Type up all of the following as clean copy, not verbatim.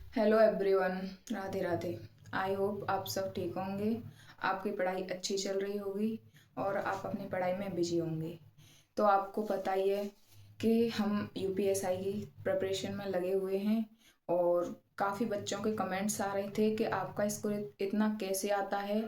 Hello everyone, Radhe Radhe. I hope आप सब ठीक होंगे, आपकी पढ़ाई अच्छी चल रही होगी और आप अपनी पढ़ाई में बिजी होंगे। तो आपको पता ही है कि हम यूपीएसआई की प्रिपरेशन में लगे हुए हैं और काफ़ी बच्चों के कमेंट्स आ रहे थे कि आपका स्कोर इतना कैसे आता है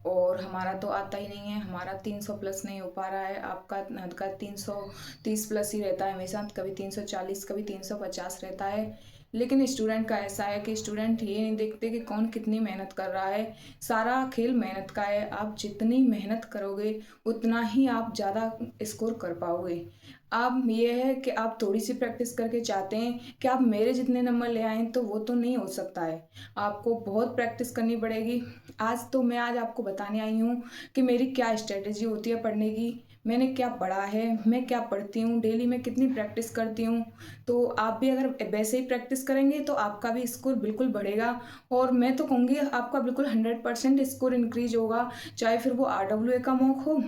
और हमारा तो आता ही नहीं है, हमारा 300 प्लस नहीं हो पा रहा है, आपका 330 प्लस ही रहता है हमेशा, कभी 340 कभी 350 रहता है। लेकिन स्टूडेंट का ऐसा है कि स्टूडेंट ये नहीं देखते कि कौन कितनी मेहनत कर रहा है। सारा खेल मेहनत का है, आप जितनी मेहनत करोगे उतना ही आप ज़्यादा स्कोर कर पाओगे। आप ये है कि आप थोड़ी सी प्रैक्टिस करके चाहते हैं कि आप मेरे जितने नंबर ले आएँ, तो वो तो नहीं हो सकता है, आपको बहुत प्रैक्टिस करनी पड़ेगी। आज आपको बताने आई हूँ कि मेरी क्या स्ट्रेटेजी होती है पढ़ने की, मैंने क्या पढ़ा है, मैं क्या पढ़ती हूँ, डेली में कितनी प्रैक्टिस करती हूँ। तो आप भी अगर वैसे ही प्रैक्टिस करेंगे तो आपका भी स्कोर बिल्कुल बढ़ेगा और मैं तो कहूँगी आपका बिल्कुल 100% स्कोर इंक्रीज होगा, चाहे फिर वो RWA का मॉक हो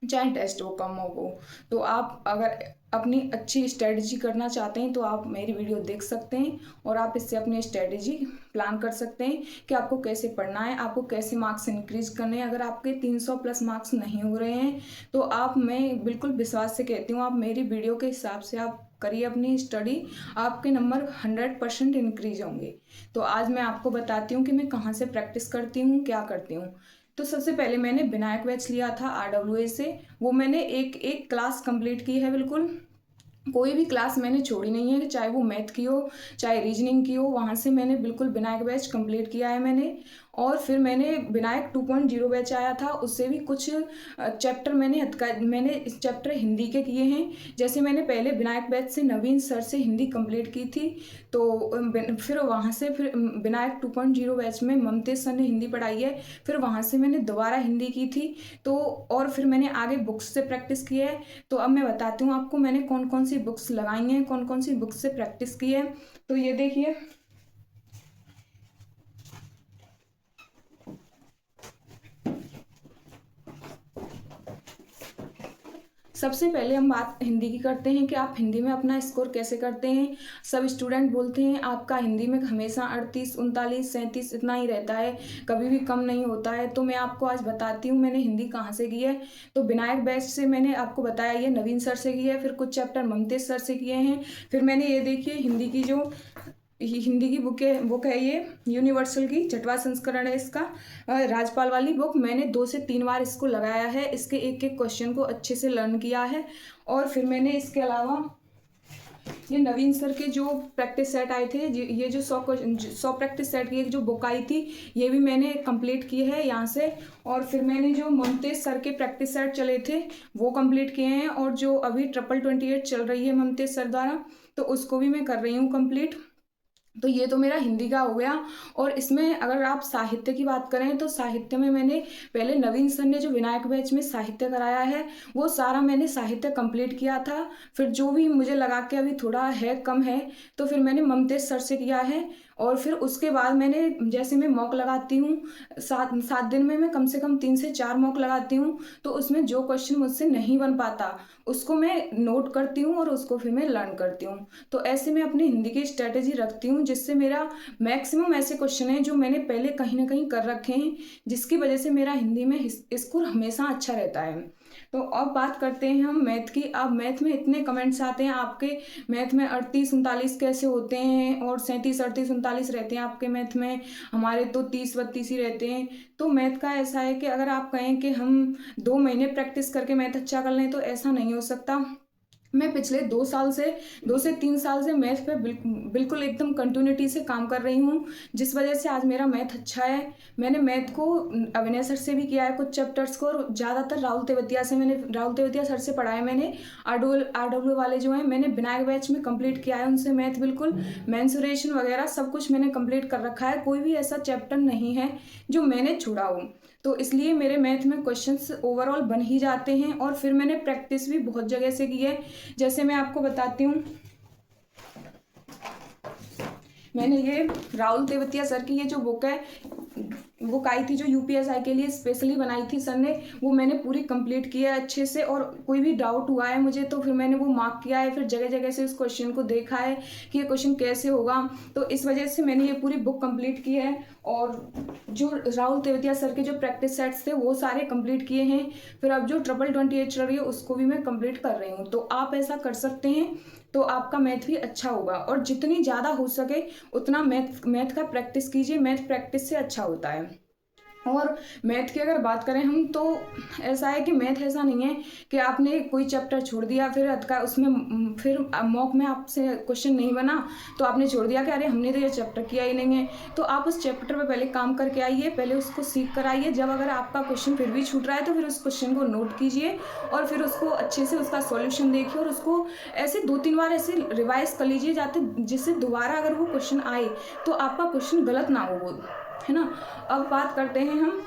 चाहे टेस्ट हो कम हो। तो आप अगर अपनी अच्छी स्ट्रेटजी करना चाहते हैं तो आप मेरी वीडियो देख सकते हैं और आप इससे अपनी स्ट्रेटजी प्लान कर सकते हैं कि आपको कैसे पढ़ना है, आपको कैसे मार्क्स इंक्रीज करने हैं। अगर आपके 300 प्लस मार्क्स नहीं हो रहे हैं तो मैं बिल्कुल विश्वास से कहती हूँ, आप मेरी वीडियो के हिसाब से आप करिए अपनी स्टडी, आपके नंबर 100% इंक्रीज होंगे। तो आज मैं आपको बताती हूँ कि मैं कहाँ से प्रैक्टिस करती हूँ, क्या करती हूँ। तो सबसे पहले मैंने विनायक बैच लिया था RWA से, वो मैंने एक एक क्लास कंप्लीट की है, बिल्कुल कोई भी क्लास मैंने छोड़ी नहीं है, चाहे वो मैथ की हो चाहे रीजनिंग की हो, वहाँ से मैंने बिल्कुल विनायक बैच कंप्लीट किया है मैंने। और फिर मैंने विनायक 2.0 बैच आया था, उससे भी कुछ चैप्टर मैंने इस चैप्टर हिंदी के किए हैं। जैसे मैंने पहले विनायक बैच से नवीन सर से हिंदी कंप्लीट की थी, तो फिर वहाँ से फिर विनायक 2.0 बैच में ममतेज सर ने हिंदी पढ़ाई है, फिर वहाँ से मैंने दोबारा हिंदी की थी। तो और फिर मैंने आगे बुक्स से प्रैक्टिस की है। तो अब मैं बताती हूँ आपको मैंने कौन कौन सी बुक्स लगाई हैं, कौन कौन सी बुक्स से प्रैक्टिस की है। तो ये देखिए, सबसे पहले हम बात हिंदी की करते हैं कि आप हिंदी में अपना स्कोर कैसे करते हैं। सब स्टूडेंट बोलते हैं आपका हिंदी में हमेशा 38 39 37 इतना ही रहता है, कभी भी कम नहीं होता है। तो मैं आपको आज बताती हूँ मैंने हिंदी कहाँ से की है। तो विनायक बैच से मैंने आपको बताया ये नवीन सर से की है, फिर कुछ चैप्टर ममतेज सर से किए हैं। फिर मैंने ये देखिए हिंदी की जो हिंदी की बुक है ये यूनिवर्सल की 6वां संस्करण है इसका, राजपाल वाली बुक। मैंने 2 से 3 बार इसको लगाया है, इसके एक एक क्वेश्चन को अच्छे से लर्न किया है। और फिर मैंने इसके अलावा ये नवीन सर के जो प्रैक्टिस सेट आए थे, ये जो 100 प्रैक्टिस सेट की एक जो बुक आई थी, ये भी मैंने कंप्लीट की है यहाँ से। और फिर मैंने जो ममतेज सर के प्रैक्टिस सेट चले थे वो कंप्लीट किए हैं, और जो अभी 2828 चल रही है ममतेज सर द्वारा, तो उसको भी मैं कर रही हूँ कंप्लीट। तो ये तो मेरा हिंदी का हो गया। और इसमें अगर आप साहित्य की बात करें तो साहित्य में मैंने पहले नवीन सर ने जो विनायक बैच में साहित्य कराया है वो सारा मैंने साहित्य कंप्लीट किया था। फिर जो भी मुझे लगा कि अभी थोड़ा है कम है तो फिर मैंने ममतेज सर से किया है। और फिर उसके बाद मैंने जैसे मैं मॉक लगाती हूँ, 7 दिन में मैं कम से कम 3 से 4 मॉक लगाती हूँ। तो उसमें जो क्वेश्चन मुझसे नहीं बन पाता उसको मैं नोट करती हूँ और उसको फिर मैं लर्न करती हूँ। तो ऐसे मैं अपनी हिंदी की स्ट्रेटेजी रखती हूँ जिससे मेरा मैक्सिमम ऐसे क्वेश्चन हैं जो मैंने पहले कहीं ना कहीं कर रखे हैं, जिसकी वजह से मेरा हिंदी में स्कोर हमेशा अच्छा रहता है। तो अब बात करते हैं हम मैथ की। अब मैथ में इतने कमेंट्स आते हैं आपके, मैथ में 38 39 कैसे होते हैं और 37 38 39 रहते हैं आपके मैथ में, हमारे तो 30 32 ही रहते हैं। तो मैथ का ऐसा है कि अगर आप कहें कि हम 2 महीने प्रैक्टिस करके मैथ अच्छा कर लें तो ऐसा नहीं हो सकता। मैं पिछले 2 से 3 साल से मैथ पे बिल्कुल एकदम कंटिन्यूटी से काम कर रही हूँ, जिस वजह से आज मेरा मैथ अच्छा है। मैंने मैथ को अविनय सर से भी किया है कुछ चैप्टर्स को, और ज़्यादातर राहुल तेवतिया सर से पढ़ा है मैंने। RW वाले जो हैं मैंने विनायक बैच में कंप्लीट किया है उनसे मैथ, बिल्कुल मैंसुरेशन वगैरह सब कुछ मैंने कंप्लीट कर रखा है, कोई भी ऐसा चैप्टर नहीं है जो मैंने छोड़ा हो। तो इसलिए मेरे मैथ में क्वेश्चंस ओवरऑल बन ही जाते हैं। और फिर मैंने प्रैक्टिस भी बहुत जगह से की है। जैसे मैं आपको बताती हूँ, मैंने ये राहुल तेवतिया सर की ये जो बुक है बुक आई थी जो यूपीएसआई के लिए स्पेशली बनाई थी सर ने, वो मैंने पूरी कंप्लीट किया है अच्छे से। और कोई भी डाउट हुआ है मुझे तो फिर मैंने वो मार्क किया है, फिर जगह जगह से उस क्वेश्चन को देखा है कि ये क्वेश्चन कैसे होगा, तो इस वजह से मैंने ये पूरी बुक कंप्लीट की है। और जो राहुल तेवतिया सर के जो प्रैक्टिस सेट्स थे वो सारे कंप्लीट किए हैं। फिर अब जो 28 चल रही है उसको भी मैं कंप्लीट कर रही हूँ। तो आप ऐसा कर सकते हैं तो आपका मैथ भी अच्छा होगा। और जितनी ज़्यादा हो सके उतना मैथ का प्रैक्टिस कीजिए, मैथ प्रैक्टिस से अच्छा होता है। और मैथ की अगर बात करें हम तो ऐसा है कि मैथ ऐसा नहीं है कि आपने कोई चैप्टर छोड़ दिया फिर उसमें फिर मॉक में आपसे क्वेश्चन नहीं बना तो आपने छोड़ दिया कि अरे हमने तो ये चैप्टर किया ही नहीं है। तो आप उस चैप्टर पे पहले काम करके आइए, पहले उसको सीख कर आइए। जब अगर आपका क्वेश्चन फिर भी छूट रहा है तो फिर उस क्वेश्चन को नोट कीजिए और फिर उसको अच्छे से उसका सॉल्यूशन देखिए और उसको ऐसे 2-3 बार ऐसे रिवाइज कर लीजिए जाते, जिससे दोबारा अगर वो क्वेश्चन आए तो आपका क्वेश्चन गलत ना हो, वो है ना। अब बात करते हैं हम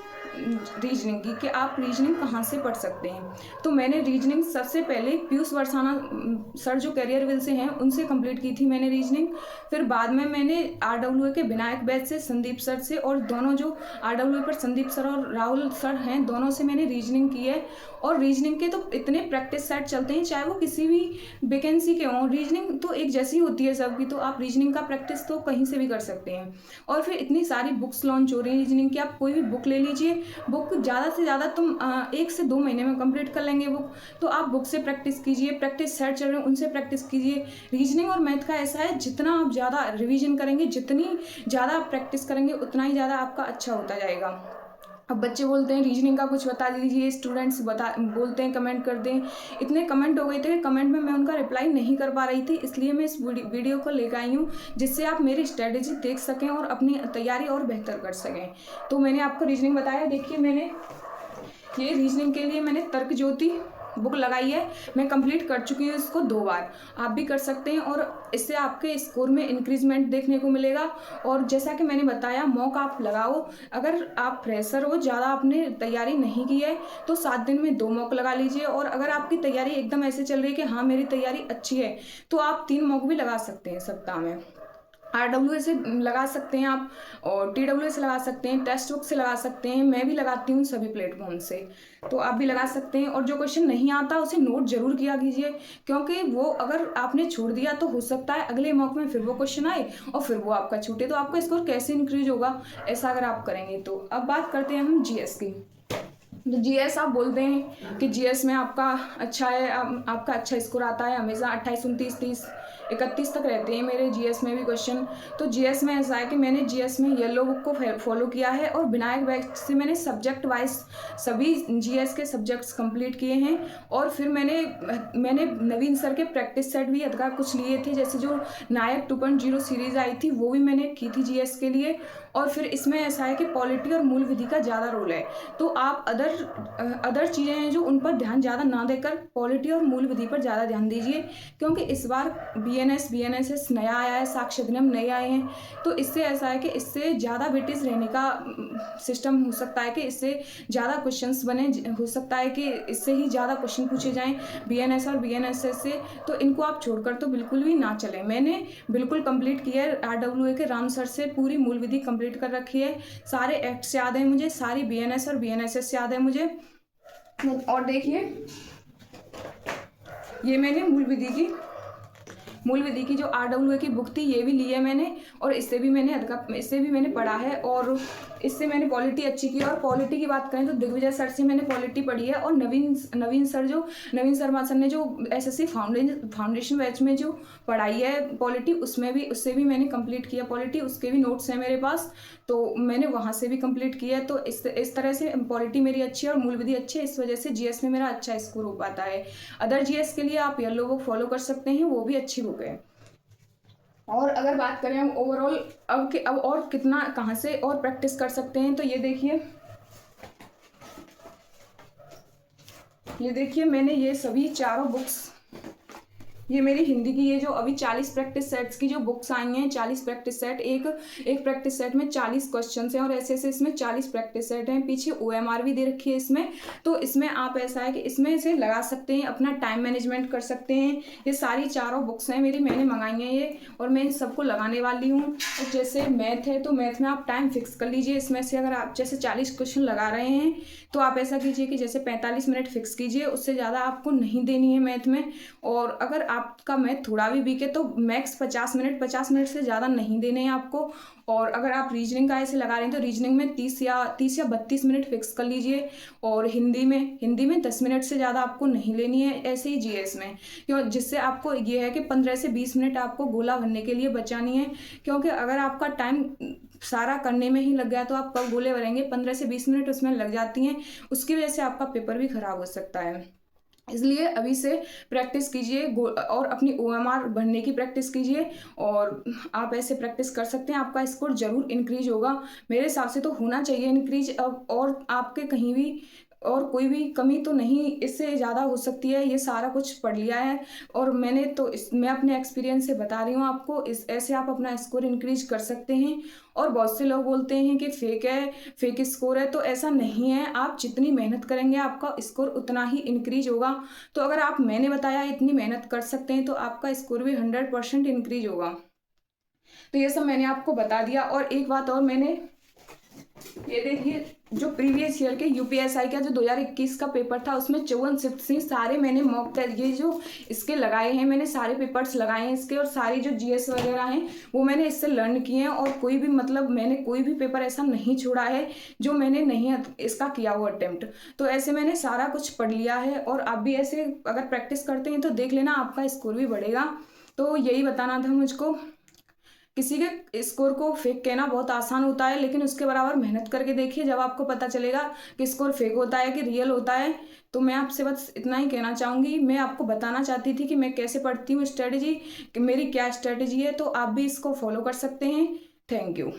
रीजनिंग की कि आप रीजनिंग कहाँ से पढ़ सकते हैं। तो मैंने रीजनिंग सबसे पहले पीयूष बरसाना सर जो करियर विल से हैं उनसे कंप्लीट की थी मैंने रीजनिंग। फिर बाद में मैंने RWA के विनायक बैच से संदीप सर से, और दोनों जो RWA पर संदीप सर और राहुल सर हैं दोनों से मैंने रीजनिंग की है। और रीजनिंग के तो इतने प्रैक्टिस सेट चलते हैं चाहे वो किसी भी वैकेंसी के हों, रीजनिंग तो एक जैसी होती है सबकी, तो आप रीजनिंग का प्रैक्टिस तो कहीं से भी कर सकते हैं। और फिर इतनी सारी बुक्स लॉन्च हो रही हैं रीजनिंग की, आप कोई भी बुक ले लीजिए। बुक ज़्यादा से ज़्यादा तुम 1 से 2 महीने में कंप्लीट कर लेंगे बुक। तो आप बुक से प्रैक्टिस कीजिए, प्रैक्टिस सेट चल रहे हैं उनसे प्रैक्टिस कीजिए। रीजनिंग और मैथ का ऐसा है जितना आप ज़्यादा रिवीजन करेंगे, जितनी ज़्यादा आप प्रैक्टिस करेंगे उतना ही ज़्यादा आपका अच्छा होता जाएगा। अब बच्चे बोलते हैं रीजनिंग का कुछ बता दीजिए, स्टूडेंट्स बोलते हैं कमेंट कर दें। इतने कमेंट हो गए थे कि कमेंट में मैं उनका रिप्लाई नहीं कर पा रही थी, इसलिए मैं इस वीडियो को लेकर आई हूँ जिससे आप मेरी स्ट्रेटेजी देख सकें और अपनी तैयारी और बेहतर कर सकें। तो मैंने आपको रीजनिंग बताया, देखिए मैंने ये रीजनिंग के लिए मैंने तर्क ज्योति बुक लगाई है, मैं कंप्लीट कर चुकी हूँ इसको 2 बार। आप भी कर सकते हैं और इससे आपके स्कोर में इंक्रीजमेंट देखने को मिलेगा। और जैसा कि मैंने बताया मॉक आप लगाओ, अगर आप फ्रेशर हो, ज़्यादा आपने तैयारी नहीं की है तो 7 दिन में 2 मॉक लगा लीजिए। और अगर आपकी तैयारी एकदम ऐसे चल रही है कि हाँ मेरी तैयारी अच्छी है तो आप 3 मॉक भी लगा सकते हैं सप्ताह में। RWA से लगा सकते हैं आप, और TWA से लगा सकते हैं, टेक्स्ट बुक से लगा सकते हैं, मैं भी लगाती हूँ सभी प्लेटफॉर्म से, तो आप भी लगा सकते हैं। और जो क्वेश्चन नहीं आता उसे नोट जरूर किया कीजिए, क्योंकि वो अगर आपने छोड़ दिया तो हो सकता है अगले मॉक में फिर वो क्वेश्चन आए और फिर वो आपका छूटे, तो आपका स्कोर कैसे इंक्रीज होगा ऐसा अगर आप करेंगे तो। अब बात करते हैं हम GS की। तो GS आप बोलते हैं कि GS में आपका अच्छा है, आपका अच्छा स्कोर आता है हमेशा 28, 29, 30, 31 तक रहते हैं मेरे GS में भी क्वेश्चन। तो GS में ऐसा है कि मैंने GS में येलो बुक को फॉलो किया है और विनायक बैच से मैंने सब्जेक्ट वाइज सभी GS के सब्जेक्ट्स कंप्लीट किए हैं। और फिर मैंने नवीन सर के प्रैक्टिस सेट भी अदका कुछ लिए थे, जैसे जो नायक 2.0 सीरीज आई थी वो भी मैंने की थी GS के लिए। और फिर इसमें ऐसा है कि पॉलिटी और मूल विधि का ज़्यादा रोल है, तो आप अदर चीज़ें हैं जो उन पर ध्यान ज़्यादा ना देकर पॉलिटी और मूल विधि पर ज़्यादा ध्यान दीजिए, क्योंकि इस बार BNSS नया आया है, साक्ष्य अधिनियम नए आए हैं। तो इससे ऐसा है कि इससे ज़्यादा ब्रिटिश रहने का सिस्टम हो सकता है कि इससे ज़्यादा क्वेश्चंस बने, हो सकता है कि इससे ही ज़्यादा क्वेश्चन पूछे जाएँ BNS और BNSS से, तो इनको आप छोड़कर तो बिल्कुल भी ना चलें। मैंने बिल्कुल कंप्लीट किया है, RWA के राम सर से पूरी मूल विधि कंप्लीट कर रखी है, सारे एक्ट्स याद हैं मुझे, सारी BNS और BNSS याद है मुझे। और देखिए ये मैंने मूल विधि की जो RWA की बुक थी ये भी ली है मैंने, और इससे भी मैंने पढ़ा है, और इससे मैंने पॉलिटी अच्छी की। और पॉलिटी की बात करें तो दिग्विजय सर से मैंने पॉलिटी पढ़ी है, और नवीन शर्मा सर ने जो SSC फाउंडेशन बैच में जो पढ़ाई है पॉलिटी उससे भी मैंने कंप्लीट किया पॉलिटी, उसके भी नोट्स हैं मेरे पास, तो मैंने वहाँ से भी कंप्लीट किया है। तो इस तरह से पॉलिटी मेरी अच्छी है और मूल विधि अच्छी है, इस वजह से GS में मेरा अच्छा स्कोर हो पाता है। अदर GS के लिए आप येलो बुक फॉलो कर सकते हैं, वो भी अच्छी बुक है। और अगर बात करें हम ओवरऑल अब और कितना कहाँ से और प्रैक्टिस कर सकते हैं, तो ये देखिए मैंने ये सभी चारों बुक्स ये मेरी हिंदी की ये जो अभी 40 प्रैक्टिस सेट्स की जो बुक्स आई हैं, 40 प्रैक्टिस सेट, एक एक प्रैक्टिस सेट में 40 क्वेश्चन हैं और ऐसे ऐसे इसमें 40 प्रैक्टिस सेट हैं। पीछे OMR भी दे रखी है इसमें। तो इसमें आप ऐसा है कि इसमें से लगा सकते हैं, अपना टाइम मैनेजमेंट कर सकते हैं। ये सारी चारों बुक्स हैं मेरी, मैंने मंगाई हैं ये, और मैं इन सबको लगाने वाली हूँ। और जैसे मैथ है तो मैथ में आप टाइम फिक्स कर लीजिए। इसमें से अगर आप जैसे 40 क्वेश्चन लगा रहे हैं तो आप ऐसा कीजिए कि जैसे 45 मिनट फिक्स कीजिए, उससे ज़्यादा आपको नहीं देनी है मैथ में। और अगर आपका मैथ थोड़ा भी वीक है तो मैक्स 50 मिनट से ज़्यादा नहीं देने हैं आपको। और अगर आप रीजनिंग का ऐसे लगा रहे हैं तो रीजनिंग में 30 या 32 मिनट फिक्स कर लीजिए। और हिंदी में 10 मिनट से ज़्यादा आपको नहीं लेनी है। ऐसे ही GS में, क्यों, जिससे आपको ये है कि 15 से 20 मिनट आपको गोला भरने के लिए बचानी है। क्योंकि अगर आपका टाइम सारा करने में ही लग गया तो आप कब गोले भरेंगे, 15 से 20 मिनट उसमें लग जाती हैं। उसकी वजह से आपका पेपर भी खराब हो सकता है। इसलिए अभी से प्रैक्टिस कीजिए और अपनी OMR भरने की प्रैक्टिस कीजिए। और आप ऐसे प्रैक्टिस कर सकते हैं, आपका स्कोर जरूर इंक्रीज होगा। मेरे हिसाब से तो होना चाहिए इंक्रीज अब, और आपके कहीं भी और कोई भी कमी तो नहीं, इससे ज़्यादा हो सकती है। ये सारा कुछ पढ़ लिया है और मैंने तो मैं अपने एक्सपीरियंस से बता रही हूँ आपको। इस ऐसे आप अपना स्कोर इंक्रीज कर सकते हैं। और बहुत से लोग बोलते हैं कि फेक है, फेक स्कोर है, तो ऐसा नहीं है। आप जितनी मेहनत करेंगे आपका स्कोर उतना ही इंक्रीज होगा। तो अगर आप, मैंने बताया, इतनी मेहनत कर सकते हैं तो आपका स्कोर भी 100% इंक्रीज होगा। तो ये सब मैंने आपको बता दिया। और एक बात और, मैंने ये देखिए जो प्रीवियस ईयर के UPSI का जो 2021 का पेपर था उसमें 54 शिफ्ट थी। सारे मैंने मॉक टेस्ट, ये जो इसके लगाए हैं, मैंने सारे पेपर्स लगाए हैं इसके, और सारी जो GS वगैरह हैं वो मैंने इससे लर्न किए हैं। और कोई भी, मतलब मैंने कोई भी पेपर ऐसा नहीं छोड़ा है जो मैंने नहीं इसका किया हुआ अटेम्प्ट। तो ऐसे मैंने सारा कुछ पढ़ लिया है। और आप भी ऐसे अगर प्रैक्टिस करते हैं तो देख लेना, आपका स्कोर भी बढ़ेगा। तो यही बताना था मुझको। किसी के स्कोर को फेक कहना बहुत आसान होता है, लेकिन उसके बराबर मेहनत करके देखिए, जब आपको पता चलेगा कि स्कोर फेक होता है कि रियल होता है। तो मैं आपसे बस इतना ही कहना चाहूँगी। मैं आपको बताना चाहती थी कि मैं कैसे पढ़ती हूँ, स्ट्रेटजी, कि मेरी क्या स्ट्रेटजी है। तो आप भी इसको फॉलो कर सकते हैं। Thank you.